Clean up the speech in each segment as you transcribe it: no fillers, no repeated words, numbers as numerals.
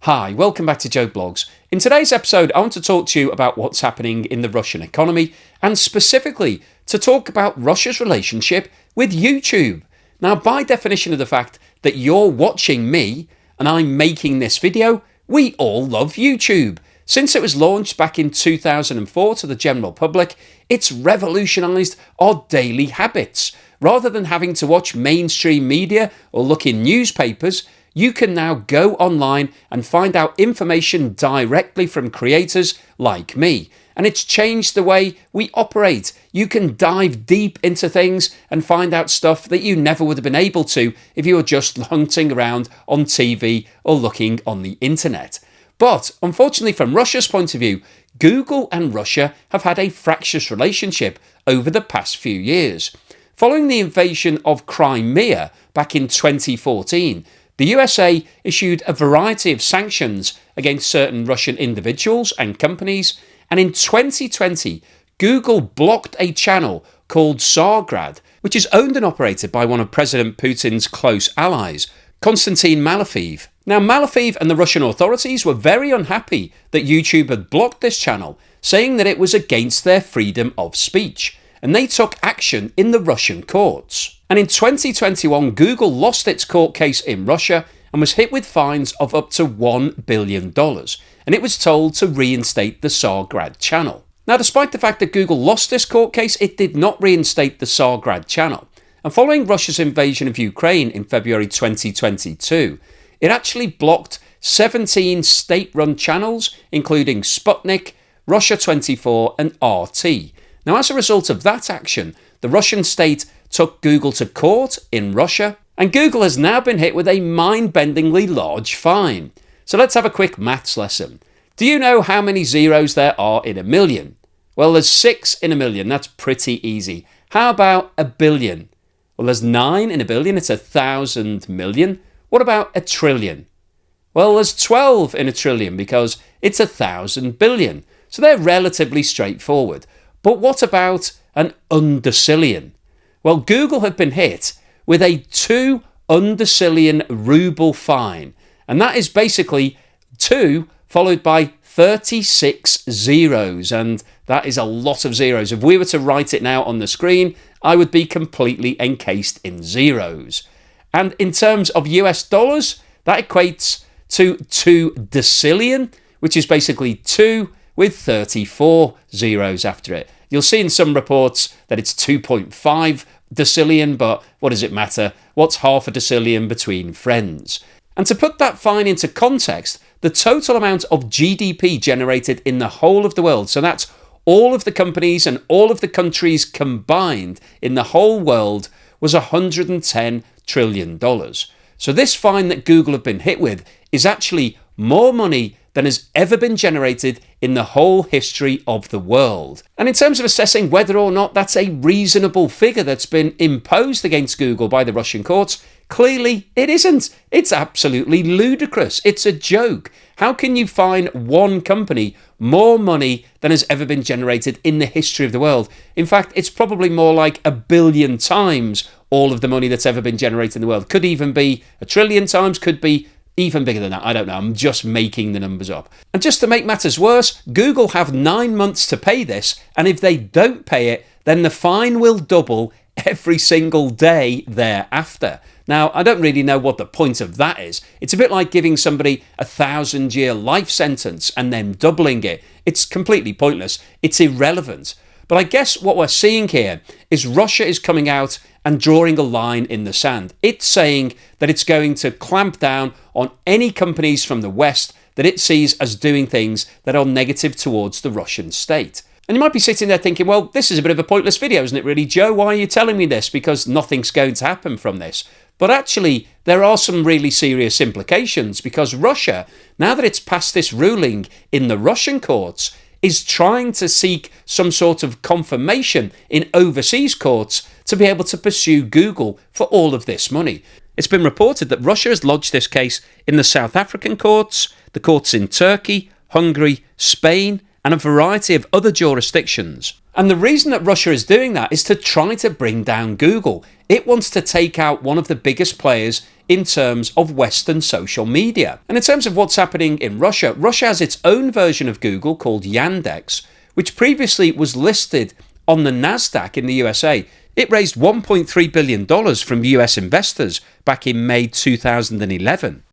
Hi, welcome back to Joe Blogs. In today's episode, I want to talk to you about what's happening in the Russian economy and specifically to talk about Russia's relationship with YouTube. Now, by definition of the fact that you're watching me and I'm making this video, we all love YouTube. Since it was launched back in 2004 to the general public, it's revolutionised our daily habits. Rather than having to watch mainstream media or look in newspapers, you can now go online and find out information directly from creators like me. And it's changed the way we operate. You can dive deep into things and find out stuff that you never would have been able to if you were just hunting around on TV or looking on the internet. But unfortunately, from Russia's point of view, Google and Russia have had a fractious relationship over the past few years. Following the invasion of Crimea back in 2014, the USA issued a variety of sanctions against certain Russian individuals and companies, and in 2020, Google blocked a channel called Tsargrad, which is owned and operated by one of President Putin's close allies, Konstantin Malafeev. Now, Malafeev and the Russian authorities were very unhappy that YouTube had blocked this channel, saying that it was against their freedom of speech, and they took action in the Russian courts. And in 2021, Google lost its court case in Russia and was hit with fines of up to $1 billion, and it was told to reinstate the Tsargrad channel. Now, despite the fact that Google lost this court case, it did not reinstate the Tsargrad channel. And following Russia's invasion of Ukraine in February 2022, it actually blocked 17 state-run channels, including Sputnik, Russia 24 and RT. Now, as a result of that action, the Russian state took Google to court in Russia, and Google has now been hit with a mind-bendingly large fine. So let's have a quick maths lesson. Do you know how many zeros there are in a million? Well, there's 6 in a million. That's pretty easy. How about a billion? Well, there's 9 in a billion. It's 1,000 million. What about a trillion? Well, there's 12 in a trillion because it's 1,000 billion. So they're relatively straightforward. But what about an undecillion? Well, Google have been hit with a 2 undecillion ruble fine. And that is basically 2 followed by 36 zeros. And that is a lot of zeros. If we were to write it now on the screen, I would be completely encased in zeros. And in terms of US dollars, that equates to 2 decillion, which is basically 2 with 34 zeros after it. You'll see in some reports that it's 2.5 decillion, but what does it matter? What's half a decillion between friends? And to put that fine into context, the total amount of GDP generated in the whole of the world, so that's all of the companies and all of the countries combined in the whole world, was $110 trillion. So this fine that Google have been hit with is actually more money than has ever been generated in the whole history of the world. And in terms of assessing whether or not that's a reasonable figure that's been imposed against Google by the Russian courts, clearly it isn't. It's absolutely ludicrous. It's a joke. How can you fine one company more money than has ever been generated in the history of the world? In fact, it's probably more like 1 billion times all of the money that's ever been generated in the world. Could even be 1 trillion times, could be even bigger than that. I don't know. I'm just making the numbers up. And just to make matters worse, Google have 9 months to pay this, and if they don't pay it, then the fine will double every single day thereafter. Now, I don't really know what the point of that is. It's a bit like giving somebody a 1,000-year life sentence and then doubling it. It's completely pointless. It's irrelevant. But I guess what we're seeing here is Russia is coming out and drawing a line in the sand. It's saying that it's going to clamp down on any companies from the West that it sees as doing things that are negative towards the Russian state. And you might be sitting there thinking, well, this is a bit of a pointless video, isn't it really, Joe? Why are you telling me this? Because nothing's going to happen from this. But actually, there are some really serious implications because Russia, now that it's passed this ruling in the Russian courts, is trying to seek some sort of confirmation in overseas courts to be able to pursue Google for all of this money. It's been reported that Russia has lodged this case in the South African courts, the courts in Turkey, Hungary, Spain, and a variety of other jurisdictions. And the reason that Russia is doing that is to try to bring down Google. it wants to take out one of the biggest players in terms of Western social media. And in terms of what's happening in Russia, Russia has its own version of Google called Yandex, which previously was listed on the NASDAQ in the USA. It raised $1.3 billion from US investors back in May 2011.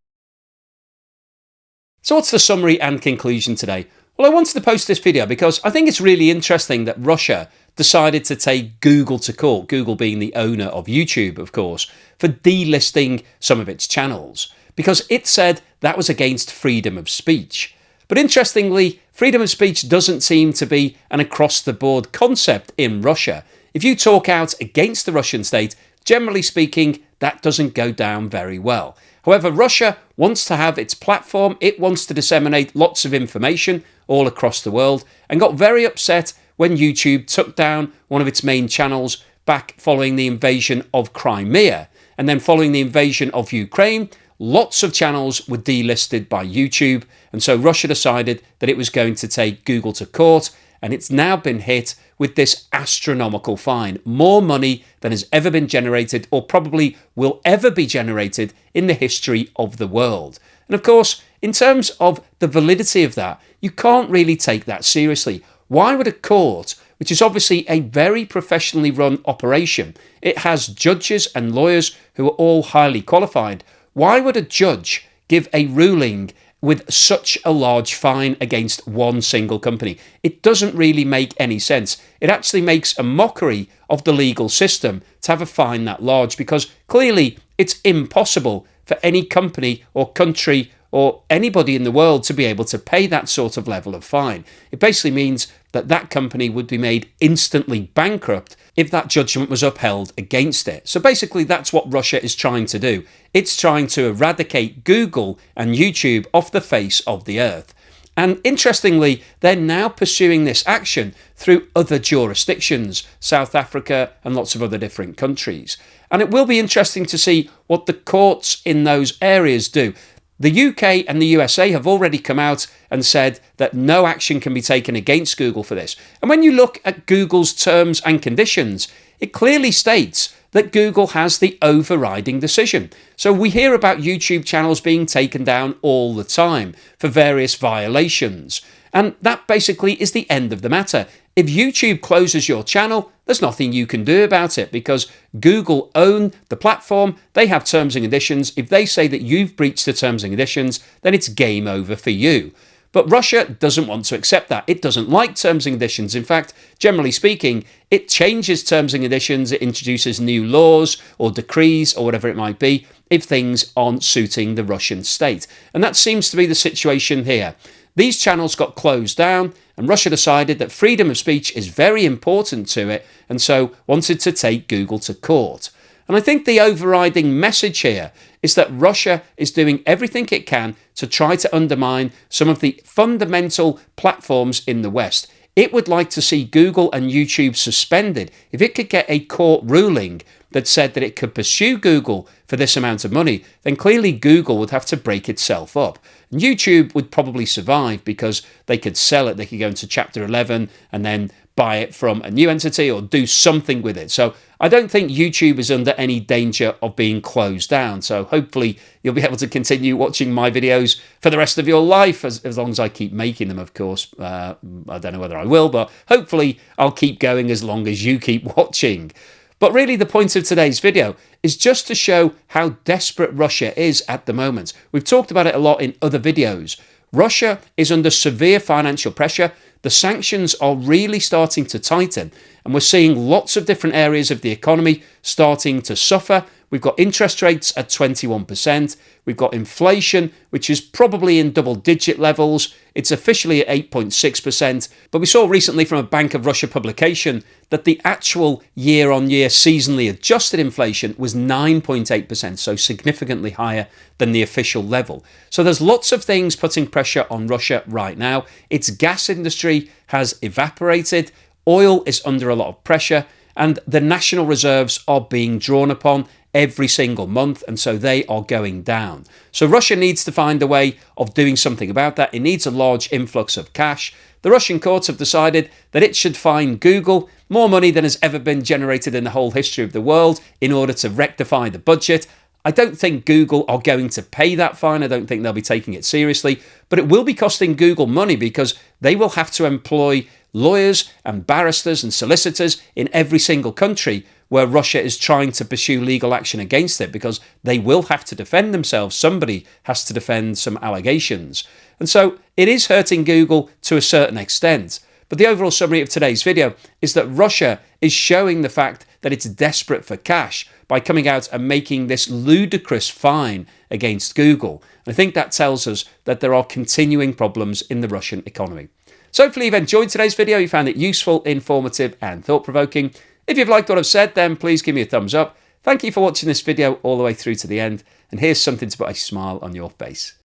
So what's the summary and conclusion today? Well, I wanted to post this video because I think it's really interesting that Russia decided to take Google to court, Google being the owner of YouTube, of course, for delisting some of its channels, because it said that was against freedom of speech. But interestingly, freedom of speech doesn't seem to be an across-the-board concept in Russia. If you talk out against the Russian state, generally speaking, that doesn't go down very well. However, Russia wants to have its platform, it wants to disseminate lots of information all across the world, and got very upset when YouTube took down one of its main channels back following the invasion of Crimea. And then following the invasion of Ukraine, lots of channels were delisted by YouTube, and so Russia decided that it was going to take Google to court, and it's now been hit with this astronomical fine, more money than has ever been generated or probably will ever be generated in the history of the world. And of course, in terms of the validity of that, you can't really take that seriously. Why would a court, which is obviously a very professionally run operation, it has judges and lawyers who are all highly qualified, why would a judge give a ruling with such a large fine against one single company? It doesn't really make any sense. It actually makes a mockery of the legal system to have a fine that large, because clearly it's impossible for any company or country or anybody in the world to be able to pay that sort of level of fine. It basically means that that company would be made instantly bankrupt if that judgment was upheld against it. So basically that's what Russia is trying to do. It's trying to eradicate Google and YouTube off the face of the earth. And interestingly, they're now pursuing this action through other jurisdictions, South Africa and lots of other different countries. And it will be interesting to see what the courts in those areas do. The UK and the USA have already come out and said that no action can be taken against Google for this. And when you look at Google's terms and conditions, it clearly states that Google has the overriding decision. So we hear about YouTube channels being taken down all the time for various violations. And that basically is the end of the matter. If YouTube closes your channel, there's nothing you can do about it because Google own the platform. They have terms and conditions. If they say that you've breached the terms and conditions, then it's game over for you. But Russia doesn't want to accept that. It doesn't like terms and conditions. In fact, generally speaking, it changes terms and conditions. It introduces new laws or decrees or whatever it might be if things aren't suiting the Russian state. And that seems to be the situation here. These channels got closed down, and Russia decided that freedom of speech is very important to it, and so wanted to take Google to court. And I think the overriding message here is that Russia is doing everything it can to try to undermine some of the fundamental platforms in the West. It would like to see Google and YouTube suspended. If it could get a court ruling that said that it could pursue Google for this amount of money, then clearly Google would have to break itself up. And YouTube would probably survive because they could sell it. They could go into Chapter 11 and then buy it from a new entity or do something with it. So I don't think YouTube is under any danger of being closed down. So hopefully you'll be able to continue watching my videos for the rest of your life, as long as I keep making them, of course. I don't know whether I will, but hopefully I'll keep going as long as you keep watching. But really the point of today's video is just to show how desperate Russia is at the moment. We've talked about it a lot in other videos. Russia is under severe financial pressure. The sanctions are really starting to tighten, and we're seeing lots of different areas of the economy starting to suffer. We've got interest rates at 21%. We've got inflation, which is probably in double-digit levels. It's officially at 8.6%. But we saw recently from a Bank of Russia publication that the actual year-on-year seasonally adjusted inflation was 9.8%, so significantly higher than the official level. So there's lots of things putting pressure on Russia right now. Its gas industry has evaporated. Oil is under a lot of pressure, and the national reserves are being drawn upon every single month, and so they are going down. So Russia needs to find a way of doing something about that. It needs a large influx of cash. The Russian courts have decided that it should fine Google more money than has ever been generated in the whole history of the world in order to rectify the budget. I don't think Google are going to pay that fine. I don't think they'll be taking it seriously, but it will be costing Google money because they will have to employ lawyers and barristers and solicitors in every single country where Russia is trying to pursue legal action against it, because they will have to defend themselves. Somebody has to defend some allegations. And so it is hurting Google to a certain extent. But the overall summary of today's video is that Russia is showing the fact that it's desperate for cash by coming out and making this ludicrous fine against Google. And I think that tells us that there are continuing problems in the Russian economy. So hopefully you've enjoyed today's video, you found it useful, informative and thought-provoking. If you've liked what I've said, then please give me a thumbs up. Thank you for watching this video all the way through to the end, and here's something to put a smile on your face.